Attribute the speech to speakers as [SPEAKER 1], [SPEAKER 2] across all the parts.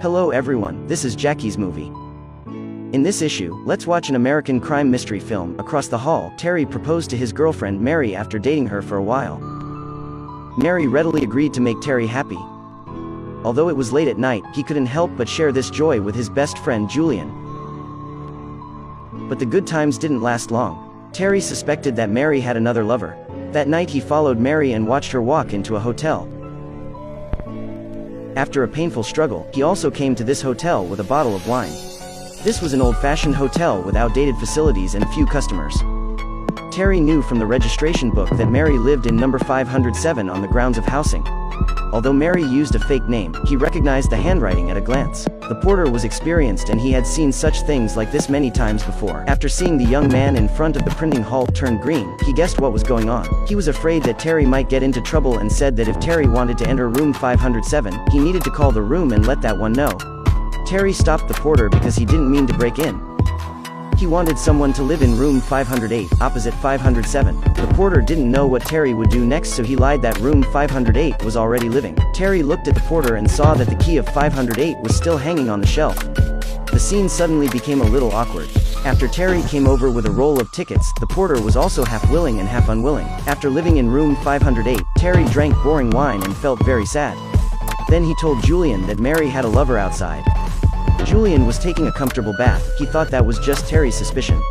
[SPEAKER 1] Hello everyone, this is Jackie's movie. In this issue, let's watch an American crime mystery film. Across the hall, Terry proposed to his girlfriend Mary after dating her for a while. Mary readily agreed to make Terry happy. Although it was late at night, he couldn't help but share this joy with his best friend Julian. But the good times didn't last long. Terry suspected that Mary had another lover. That night he followed Mary and watched her walk into a hotel. After a painful struggle, he also came to this hotel with a bottle of wine. This was an old-fashioned hotel with outdated facilities and few customers. Terry knew from the registration book that Mary lived in number 507 on the grounds of housing. Although Mary used a fake name, he recognized the handwriting at a glance. The porter was experienced and he had seen such things like this many times before. After seeing the young man in front of the printing hall turn green, he guessed what was going on. He was afraid that Terry might get into trouble and said that if Terry wanted to enter room 507, he needed to call the room and let that one know. Terry stopped the porter because he didn't mean to break in. He wanted someone to live in room 508, opposite 507. The porter didn't know what Terry would do next, so he lied that room 508 was already living. Terry looked at the porter and saw that the key of 508 was still hanging on the shelf. The scene suddenly became a little awkward. After Terry came over with a roll of tickets, the porter was also half willing and half unwilling. After living in room 508, Terry drank boring wine and felt very sad. Then he told Julian that Mary had a lover outside. Julian was taking a comfortable bath. He thought that was just Terry's suspicion,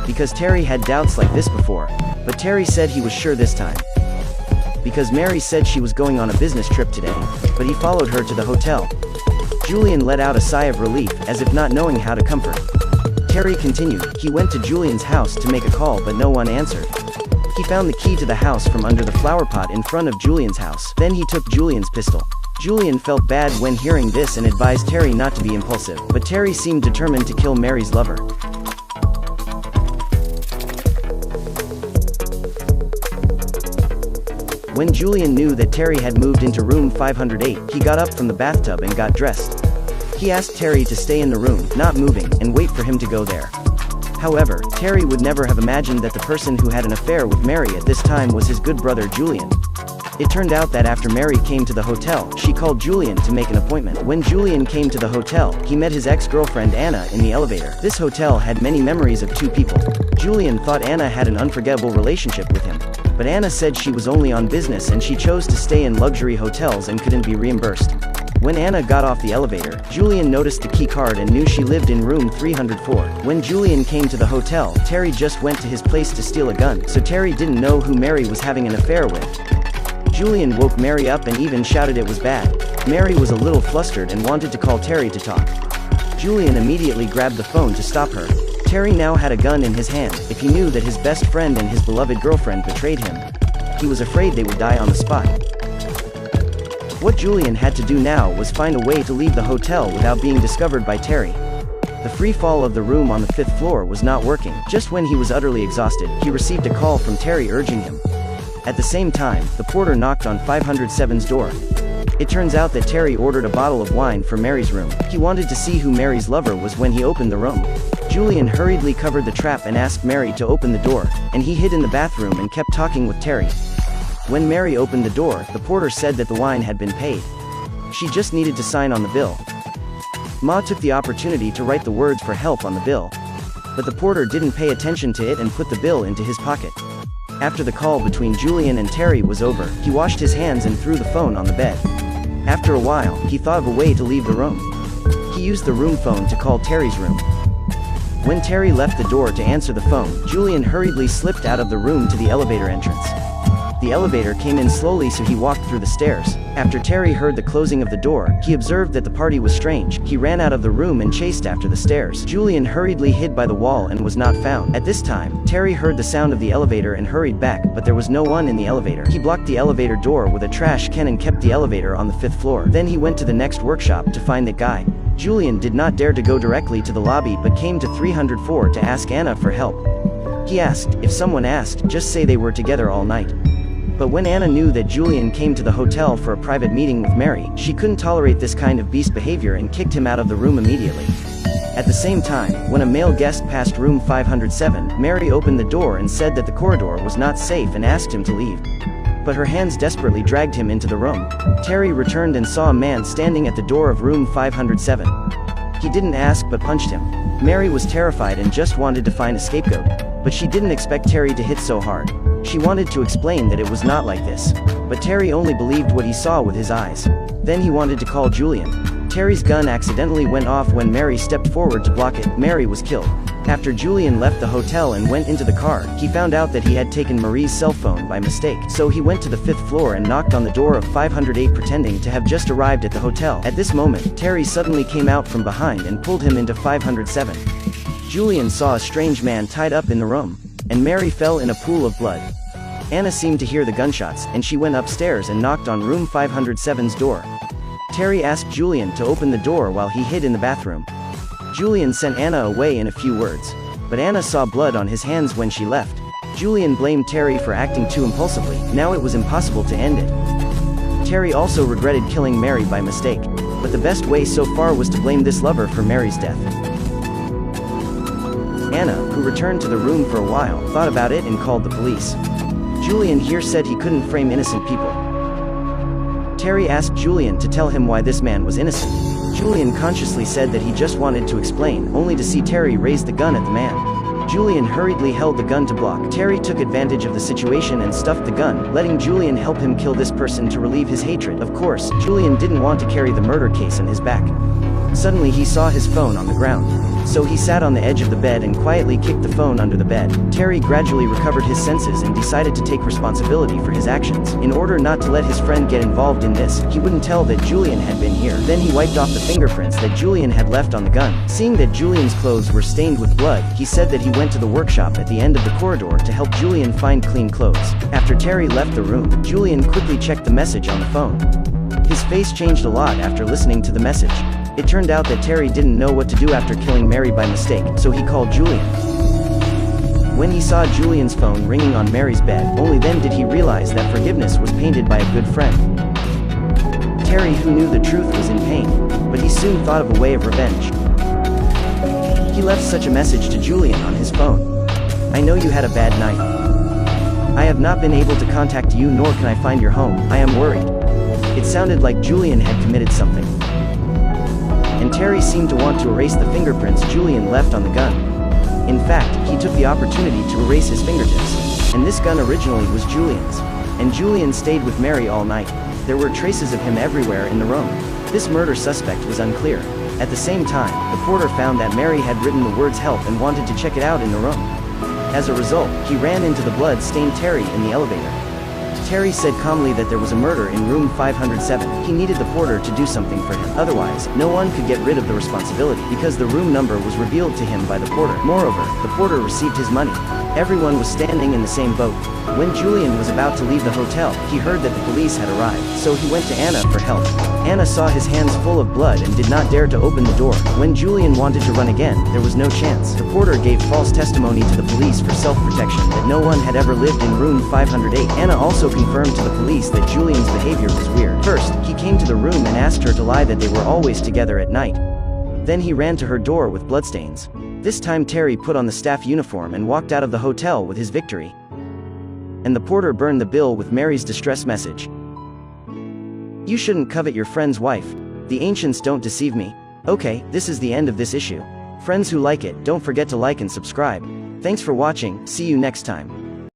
[SPEAKER 1] because Terry had doubts like this before, but Terry said he was sure this time, because Mary said she was going on a business trip today, but he followed her to the hotel. Julian let out a sigh of relief, as if not knowing how to comfort. Terry continued. He went to Julian's house to make a call, but no one answered. He found the key to the house from under the flower pot in front of Julian's house. Then he took Julian's pistol. Julian felt bad when hearing this and advised Terry not to be impulsive, but Terry seemed determined to kill Mary's lover. When Julian knew that Terry had moved into room 508, he got up from the bathtub and got dressed. He asked Terry to stay in the room, not moving, and wait for him to go there. However, Terry would never have imagined that the person who had an affair with Mary at this time was his good brother Julian. It turned out that after Mary came to the hotel, she called Julian to make an appointment. When Julian came to the hotel, he met his ex-girlfriend Anna in the elevator. This hotel had many memories of two people. Julian thought Anna had an unforgettable relationship with him, but Anna said she was only on business and she chose to stay in luxury hotels and couldn't be reimbursed. When Anna got off the elevator, Julian noticed the key card and knew she lived in room 304. When Julian came to the hotel, Terry just went to his place to steal a gun, so Terry didn't know who Mary was having an affair with. Julian woke Mary up and even shouted it was bad. Mary was a little flustered and wanted to call Terry to talk. Julian immediately grabbed the phone to stop her. Terry now had a gun in his hand. If he knew that his best friend and his beloved girlfriend betrayed him, he was afraid they would die on the spot. What Julian had to do now was find a way to leave the hotel without being discovered by Terry. The free fall of the room on the 5th floor was not working. Just when he was utterly exhausted, he received a call from Terry urging him. At the same time, the porter knocked on 507's door. It turns out that Terry ordered a bottle of wine for Mary's room. He wanted to see who Mary's lover was when he opened the room. Julian hurriedly covered the trap and asked Mary to open the door, and he hid in the bathroom and kept talking with Terry. When Mary opened the door, the porter said that the wine had been paid. She just needed to sign on the bill. Ma took the opportunity to write the words for help on the bill, but the porter didn't pay attention to it and put the bill into his pocket. After the call between Julian and Terry was over, he washed his hands and threw the phone on the bed. After a while, he thought of a way to leave the room. He used the room phone to call Terry's room. When Terry left the door to answer the phone, Julian hurriedly slipped out of the room to the elevator entrance. The elevator came in slowly, so he walked through the stairs. After Terry heard the closing of the door, he observed that the party was strange. He ran out of the room and chased after the stairs. Julian hurriedly hid by the wall and was not found. At this time, Terry heard the sound of the elevator and hurried back, but there was no one in the elevator. He blocked the elevator door with a trash can and kept the elevator on the 5th floor. Then he went to the next workshop to find that guy. Julian did not dare to go directly to the lobby but came to 304 to ask Anna for help. He asked, if someone asked, just say they were together all night. But when Anna knew that Julian came to the hotel for a private meeting with Mary, she couldn't tolerate this kind of beast behavior and kicked him out of the room immediately. At the same time, when a male guest passed room 507, Mary opened the door and said that the corridor was not safe and asked him to leave. but her hands desperately dragged him into the room. Terry returned and saw a man standing at the door of room 507. He didn't ask but punched him. Mary was terrified and just wanted to find a scapegoat, but she didn't expect Terry to hit so hard. She wanted to explain that it was not like this, but Terry only believed what he saw with his eyes. Then he wanted to call Julian. Terry's gun accidentally went off when Mary stepped forward to block it. Mary was killed. After Julian left the hotel and went into the car, he found out that he had taken Marie's cell phone by mistake. So he went to the 5th floor and knocked on the door of 508 pretending to have just arrived at the hotel. At this moment, Terry suddenly came out from behind and pulled him into 507. Julian saw a strange man tied up in the room, and Mary fell in a pool of blood. Anna seemed to hear the gunshots, and she went upstairs and knocked on room 507's door. Terry asked Julian to open the door while he hid in the bathroom. Julian sent Anna away in a few words, but Anna saw blood on his hands when she left. Julian blamed Terry for acting too impulsively. Now it was impossible to end it. Terry also regretted killing Mary by mistake, but the best way so far was to blame this lover for Mary's death. Anna, who returned to the room for a while, thought about it and called the police. Julian here said he couldn't frame innocent people. Terry asked Julian to tell him why this man was innocent. Julian consciously said that he just wanted to explain, only to see Terry raise the gun at the man. Julian hurriedly held the gun to block. Terry took advantage of the situation and stuffed the gun, letting Julian help him kill this person to relieve his hatred. Of course, Julian didn't want to carry the murder case on his back. Suddenly he saw his phone on the ground. So he sat on the edge of the bed and quietly kicked the phone under the bed. Terry gradually recovered his senses and decided to take responsibility for his actions. In order not to let his friend get involved in this, he wouldn't tell that Julian had been here. Then he wiped off the fingerprints that Julian had left on the gun. Seeing that Julian's clothes were stained with blood, he said that he went to the workshop at the end of the corridor to help Julian find clean clothes. After Terry left the room, Julian quickly checked the message on the phone. His face changed a lot after listening to the message. It turned out that Terry didn't know what to do after killing Mary by mistake, so he called Julian. When he saw Julian's phone ringing on Mary's bed, only then did he realize that forgiveness was painted by a good friend. Terry, who knew the truth, was in pain, but he soon thought of a way of revenge. He left such a message to Julian on his phone. I know you had a bad night. I have not been able to contact you, nor can I find your home. I am worried. It sounded like Julian had committed something. And Terry seemed to want to erase the fingerprints Julian left on the gun. In fact, he took the opportunity to erase his fingertips. And this gun originally was Julian's. And Julian stayed with Mary all night. There were traces of him everywhere in the room. This murder suspect was unclear. At the same time, the porter found that Mary had written the words help and wanted to check it out in the room. As a result, he ran into the blood-stained Terry in the elevator. Terry said calmly that there was a murder in room 507. He needed the porter to do something for him. Otherwise, no one could get rid of the responsibility, because the room number was revealed to him by the porter. Moreover, the porter received his money. Everyone was standing in the same boat. When Julian was about to leave the hotel, he heard that the police had arrived, so he went to Anna for help. Anna saw his hands full of blood and did not dare to open the door. When Julian wanted to run again, there was no chance. The porter gave false testimony to the police for self-protection, that no one had ever lived in room 508. Anna also confirmed to the police that Julian's behavior was weird. First, he came to the room and asked her to lie that they were always together at night. Then he ran to her door with bloodstains. This time Terry put on the staff uniform and walked out of the hotel with his victory. And the porter burned the bill with Mary's distress message. You shouldn't covet your friend's wife. The ancients don't deceive me. Okay, this is the end of this issue. Friends who like it, don't forget to like and subscribe. Thanks for watching, see you next time.